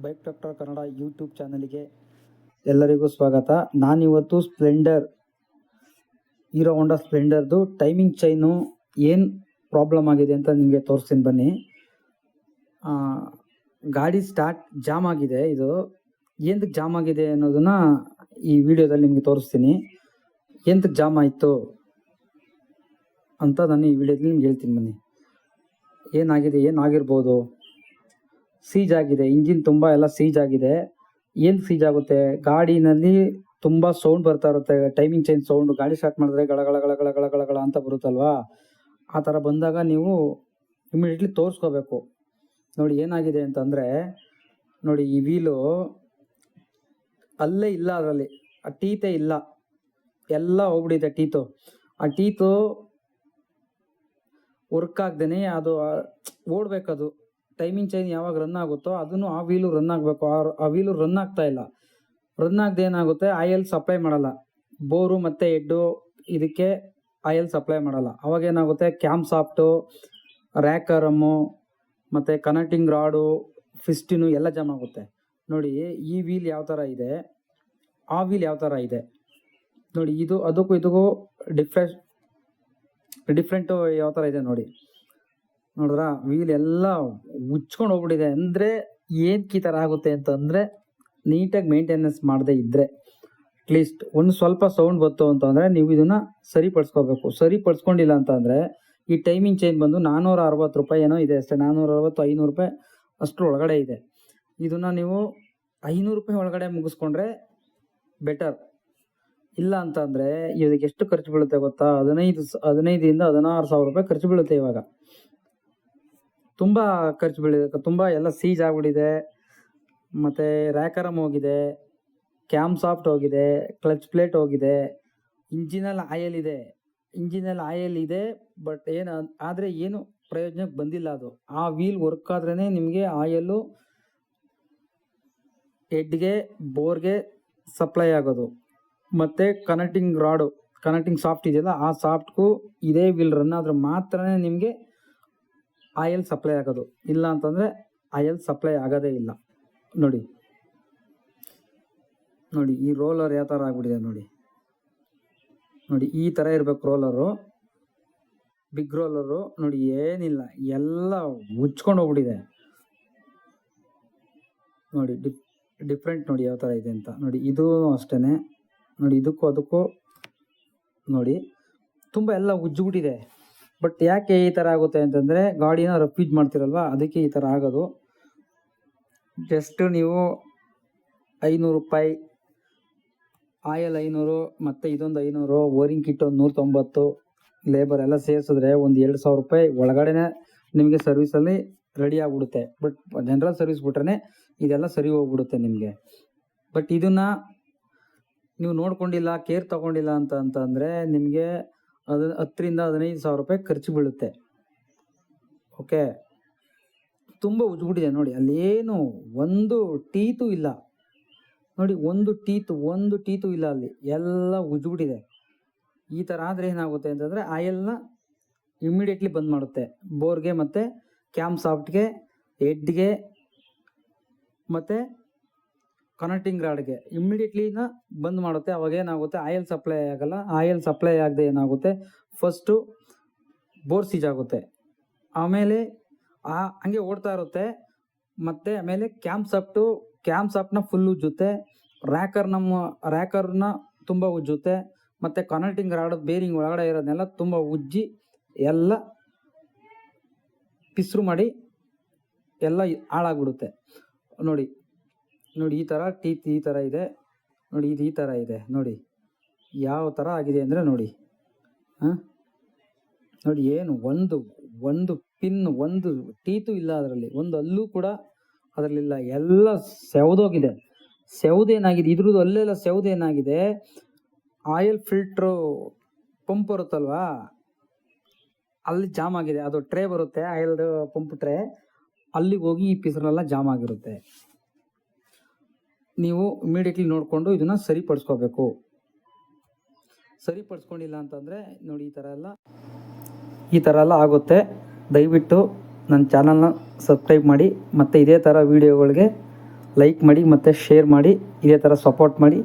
Bike doctor Kannada YouTube ಚಾನಲ್ಗೆ ಎಲ್ಲರಿಗೂ ಸ್ವಾಗತ. ನಾನಿವತ್ತು ಹೀರೋ ಹೋಂಡಾ ಸ್ಪ್ಲೆಂಡರ್ದು ಟೈಮಿಂಗ್ ಚೈನು ಏನು ಪ್ರಾಬ್ಲಮ್ ಆಗಿದೆ ಅಂತ ನಿಮಗೆ ತೋರಿಸ್ತೀನಿ ಬನ್ನಿ. ಗಾಡಿ ಜಾಮ್ ಆಗಿದೆ. ಇದು ಏನಕ್ಕೆ ಜಾಮ್ ಆಗಿದೆ ಅನ್ನೋದನ್ನ ಈ ವಿಡಿಯೋದಲ್ಲಿ ನಿಮಗೆ ತೋರಿಸ್ತೀನಿ. ಏನಕ್ಕೆ ಜಾಮ್ ಆಯಿತು ಅಂತ ನಾನು ಈ ವಿಡಿಯೋದಲ್ಲಿ ನಿಮ್ಗೆ ಹೇಳ್ತೀನಿ ಬನ್ನಿ. ಏನಾಗಿದೆ, ಏನಾಗಿರ್ಬೋದು. ಸೀಜ್ ಆಗಿದೆ, ಇಂಜಿನ್ ತುಂಬ ಎಲ್ಲ ಸೀಜ್ ಆಗಿದೆ. ಏನು ಸೀಜ್ ಆಗುತ್ತೆ, ಗಾಡಿನಲ್ಲಿ ತುಂಬ ಸೌಂಡ್ ಬರ್ತಾ ಇರುತ್ತೆ. ಟೈಮಿಂಗ್ ಚೈನ್ ಸೌಂಡು ಗಾಡಿ ಸ್ಟಾರ್ಟ್ ಮಾಡಿದ್ರೆ ಗಳ ಅಂತ ಬರುತ್ತಲ್ವಾ. ಆ ಥರ ಬಂದಾಗ ನೀವು ಇಮಿಡಿಯೇಟ್ಲಿ ತೋರಿಸ್ಕೋಬೇಕು. ನೋಡಿ ಏನಾಗಿದೆ ಅಂತಂದರೆ, ನೋಡಿ ಈ ವೀಲು ಅಲ್ಲೇ ಇಲ್ಲ, ಅದರಲ್ಲಿ ಆ ಟೀತೇ ಇಲ್ಲ, ಎಲ್ಲ ಹೋಗ್ಬಿಟ್ಟಿದೆ ಟೀತು. ಆ ಟೀತು ವರ್ಕ್ ಆಗ್ದೇನೆ ಅದು ಓಡಬೇಕದು. ಟೈಮಿಂಗ್ ಚೈನ್ ಯಾವಾಗ ರನ್ ಆಗುತ್ತೋ ಅದನ್ನು ಆ ವೀಲು ರನ್ ಆಗಬೇಕು. ಆ ವೀಲು ರನ್ ಆಗ್ತಾ ಇಲ್ಲ. ರನ್ ಆಗದೆ ಏನಾಗುತ್ತೆ, ಆಯಿಲ್ ಸಪ್ಲೈ ಮಾಡಲ್ಲ. ಬೋರು ಮತ್ತು ಹೆಡ್ಡು ಇದಕ್ಕೆ ಆಯಿಲ್ ಸಪ್ಲೈ ಮಾಡಲ್ಲ. ಅವಾಗ ಏನಾಗುತ್ತೆ, ಕ್ಯಾಮ್ ಸಾಫ್ಟು, ರ್ಯಾಕರಮ್ಮು ಮತ್ತು ಕನೆಕ್ಟಿಂಗ್ ರಾಡು, ಫಿಸ್ಟಿನು ಎಲ್ಲ ಜಾಮ್ ಆಗುತ್ತೆ. ನೋಡಿ ಈ ವೀಲ್ ಯಾವ ಥರ ಇದೆ, ಆ ವೀಲ್ ಯಾವ ಥರ ಇದೆ ನೋಡಿ. ಇದು ಅದಕ್ಕೂ ಇದಕ್ಕೂ ಡಿಫ್ರೆಂಟು ಯಾವ ಥರ ಇದೆ ನೋಡಿ. ನೋಡಿದ್ರ ವೀಲ್ ಎಲ್ಲ ಉಚ್ಕೊಂಡು ಹೋಗ್ಬಿಟ್ಟಿದೆ. ಅಂದರೆ ಏನಕ್ಕೆ ಈ ಥರ ಆಗುತ್ತೆ ಅಂತಂದರೆ, ನೀಟಾಗಿ ಮೇಂಟೆನೆನ್ಸ್ ಮಾಡದೇ ಇದ್ದರೆ, ಅಟ್ಲೀಸ್ಟ್ ಒಂದು ಸ್ವಲ್ಪ ಸೌಂಡ್ ಬಂತು ಅಂತಂದರೆ ನೀವು ಇದನ್ನು ಸರಿಪಡಿಸ್ಕೋಬೇಕು. ಸರಿಪಡಿಸ್ಕೊಂಡಿಲ್ಲ ಅಂತಂದರೆ ಈ ಟೈಮಿಂಗ್ ಚೈನ್ ಬಂದು 460 ರೂಪಾಯಿ ಏನೋ ಇದೆ ಅಷ್ಟೇ. 460-500 ರೂಪಾಯಿ ಅಷ್ಟರ ಒಳಗಡೆ ಇದೆ. ಇದನ್ನು ನೀವು 500 ರೂಪಾಯಿ ಒಳಗಡೆ ಮುಗಿಸ್ಕೊಂಡ್ರೆ ಬೆಟರ್. ಇಲ್ಲ ಅಂತಂದರೆ ಇದಕ್ಕೆ ಎಷ್ಟು ಖರ್ಚು ಬೀಳುತ್ತೆ ಗೊತ್ತಾ? 15ರಿಂದ 16 ಸಾವಿರ ರೂಪಾಯಿ ಖರ್ಚು ಬೀಳುತ್ತೆ. ಇವಾಗ ತುಂಬ ಖರ್ಚು ಬೀಳಿದೆ. ತುಂಬ ಎಲ್ಲ ಸೀಜ್ ಆಗಿಬಿಟ್ಟಿದೆ. ಮತ್ತು ರ್ಯಾಕರಮ್ ಹೋಗಿದೆ, ಕ್ಯಾಮ್ ಸಾಫ್ಟ್ ಹೋಗಿದೆ, ಕ್ಲಚ್ ಪ್ಲೇಟ್ ಹೋಗಿದೆ, ಇಂಜಿನಲ್ಲಿ ಆಯಲ್ ಇದೆ. ಬಟ್ ಆದರೆ ಏನು ಪ್ರಯೋಜನಕ್ಕೆ ಬಂದಿಲ್ಲ ಅದು. ಆ ವೀಲ್ ವರ್ಕ್ ಆದ್ರೇ ನಿಮಗೆ ಆಯಲ್ಲು ಹೆಡ್ಗೆ, ಬೋರ್ಗೆ ಸಪ್ಲೈ ಆಗೋದು. ಮತ್ತು ಕನೆಕ್ಟಿಂಗ್ ಸಾಫ್ಟ್ ಇದೆಯಲ್ಲ, ಆ ಸಾಫ್ಟ್ಗೂ ಇದೇ ವೀಲ್ ರನ್ ಆದ್ರೆ ಮಾತ್ರ ನಿಮಗೆ ಆಯಿಲ್ ಸಪ್ಲೈ ಆಗೋದು. ಇಲ್ಲ ಅಂತಂದರೆ ಆಯಿಲ್ ಸಪ್ಲೈ ಆಗೋದೇ ಇಲ್ಲ. ನೋಡಿ ಈ ರೋಲರ್ ಯಾವ ಥರ ಆಗ್ಬಿಟ್ಟಿದೆ ನೋಡಿ. ಈ ಥರ ಇರಬೇಕು ರೋಲರು, ಬಿಗ್ ರೋಲರು. ನೋಡಿ ಏನಿಲ್ಲ, ಎಲ್ಲ ಉಚ್ಕೊಂಡು ಹೋಗ್ಬಿಟ್ಟಿದೆ. ನೋಡಿ ಡಿಫ್ರೆಂಟ್ ನೋಡಿ ಯಾವ ಥರ ಇದೆ ಅಂತ ನೋಡಿ. ಇದು ಅಷ್ಟೇ ನೋಡಿ, ಇದಕ್ಕೂ ಅದಕ್ಕೂ ನೋಡಿ ತುಂಬ ಎಲ್ಲ ಉಜ್ಜಿಬಿಟ್ಟಿದೆ. ಬಟ್ ಯಾಕೆ ಈ ಥರ ಆಗುತ್ತೆ ಅಂತಂದರೆ, ಗಾಡಿನ ರಫ್ ಯೂಸ್ ಮಾಡ್ತಿರಲ್ವ, ಅದಕ್ಕೆ ಈ ಥರ ಆಗೋದು. ಜಸ್ಟ್ ನೀವು 500 ರೂಪಾಯಿ ಆಯಲ್ 500 ಮತ್ತು ಇದೊಂದು 500, ಓರಿಂಗ್ ಕಿಟ್ ಒಂದು 190, ಲೇಬರ್ ಎಲ್ಲ ಸೇರಿಸಿದ್ರೆ ಒಂದು 2000 ರೂಪಾಯಿ ಒಳಗಡೆ ನಿಮಗೆ ಸರ್ವಿಸಲ್ಲಿ ರೆಡಿ ಆಗಿಬಿಡುತ್ತೆ. ಬಟ್ ಜನರಲ್ ಸರ್ವಿಸ್ ಬಿಟ್ರೆ ಇದೆಲ್ಲ ಸರಿ ಹೋಗ್ಬಿಡುತ್ತೆ ನಿಮಗೆ. ಬಟ್ ಇದನ್ನು ನೀವು ನೋಡ್ಕೊಂಡಿಲ್ಲ, ಕೇರ್ ತೊಗೊಂಡಿಲ್ಲ ಅಂತಂದರೆ ನಿಮಗೆ 10ರಿಂದ 15 ಸಾವಿರ ರೂಪಾಯಿ ಖರ್ಚು ಬೀಳುತ್ತೆ. ಓಕೆ, ತುಂಬ ಉಜ್ಬಿಟ್ಟಿದೆ ನೋಡಿ. ಅಲ್ಲೇನು ಒಂದು ಟೀತು ಇಲ್ಲ ನೋಡಿ, ಒಂದು ಟೀತು ಇಲ್ಲ ಅಲ್ಲಿ, ಎಲ್ಲ ಉಜ್ಬಿಟ್ಟಿದೆ. ಈ ಥರ ಆದರೆ ಏನಾಗುತ್ತೆ ಅಂತಂದರೆ ಆಯಿಲ್ನ ಇಮ್ಮಿಡಿಯೇಟ್ಲಿ ಬಂದ್ ಮಾಡುತ್ತೆ. ಬೋರ್ಗೆ ಮತ್ತು ಕ್ಯಾಮ್ ಸಾಫ್ಟ್ಗೆ, ಹೆಡ್ಗೆ ಮತ್ತು ಕನೆಕ್ಟಿಂಗ್ ರಾಡ್ಗೆ ಇಮ್ಮಿಡಿಯೇಟ್ಲಿನ ಬಂದ್ ಮಾಡುತ್ತೆ. ಅವಾಗ ಏನಾಗುತ್ತೆ, ಆಯಿಲ್ ಸಪ್ಲೈ ಆಗಲ್ಲ. ಆಯಿಲ್ ಸಪ್ಲೈ ಆಗದೆ ಏನಾಗುತ್ತೆ, ಫಸ್ಟು ಬೋರ್ ಸೀಜ್ ಆಗುತ್ತೆ, ಆಮೇಲೆ ಹಂಗೆ ಓಡ್ತಾ ಇರುತ್ತೆ. ಮತ್ತು ಆಮೇಲೆ ಕ್ಯಾಮ್ ಸಾಫ್ಟ್ನ ಫುಲ್ ಉಜ್ಜುತ್ತೆ. ರ್ಯಾಕರ್ನ ತುಂಬ ಉಜ್ಜುತ್ತೆ. ಮತ್ತು ಕನೆಕ್ಟಿಂಗ್ ರಾಡ್ ಬೇರಿಂಗ್ ಒಳಗಡೆ ಇರೋದನ್ನೆಲ್ಲ ತುಂಬ ಉಜ್ಜಿ ಎಲ್ಲ ಪಿಸ್ರು ಮಾಡಿ ಎಲ್ಲ ಹಾಳಾಗ್ಬಿಡುತ್ತೆ. ನೋಡಿ ಈ ಥರ ಟೀತ್ ಈ ಥರ ಇದೆ ನೋಡಿ. ಇದು ಈ ಥರ ಇದೆ ನೋಡಿ, ಯಾವ ಥರ ಆಗಿದೆ ಅಂದರೆ ನೋಡಿ. ನೋಡಿ ಏನು ಒಂದು ಪಿನ್, ಒಂದು ಟೀತು ಇಲ್ಲ ಅದರಲ್ಲಿ, ಒಂದು ಹಲ್ಲು ಕೂಡ ಅದರಲ್ಲಿಲ್ಲ. ಎಲ್ಲ ಸೆವ್ದೋಗಿದೆ. ಸೆವ್ದೇನಾಗಿದೆ ಇದ್ರದ್ದು ಅಲ್ಲೆಲ್ಲ ಸೆವ್ದೇನಾಗಿದೆ, ಆಯಿಲ್ ಫಿಲ್ಟ್ರು ಪಂಪ್ ಬರುತ್ತಲ್ವಾ, ಅಲ್ಲಿ ಜಾಮ್ ಆಗಿದೆ. ಅದು ಟ್ರೇ ಬರುತ್ತೆ, ಆಯಿಲ್ ಪಂಪ್ ಟ್ರೇ, ಅಲ್ಲಿಗೆ ಹೋಗಿ ಈ ಪಿಸ್ರೆಲ್ಲ ಜಾಮ್ ಆಗಿರುತ್ತೆ. ನೀವು ಇಮಿಡಿಯೇಟ್ಲಿ ನೋಡಿಕೊಂಡು ಇದನ್ನು ಸರಿಪಡಿಸ್ಕೋಬೇಕು. ಸರಿಪಡಿಸ್ಕೊಂಡಿಲ್ಲ ಅಂತಂದರೆ ನೋಡಿ ಈ ಥರ ಎಲ್ಲ ಆಗುತ್ತೆ. ದಯವಿಟ್ಟು ನನ್ನ ಚಾನಲ್ನ ಸಬ್ಸ್ಕ್ರೈಬ್ ಮಾಡಿ, ಮತ್ತು ಇದೇ ಥರ ವೀಡಿಯೋಗಳಿಗೆ ಲೈಕ್ ಮಾಡಿ ಮತ್ತು ಶೇರ್ ಮಾಡಿ, ಇದೇ ಥರ ಸಪೋರ್ಟ್ ಮಾಡಿ.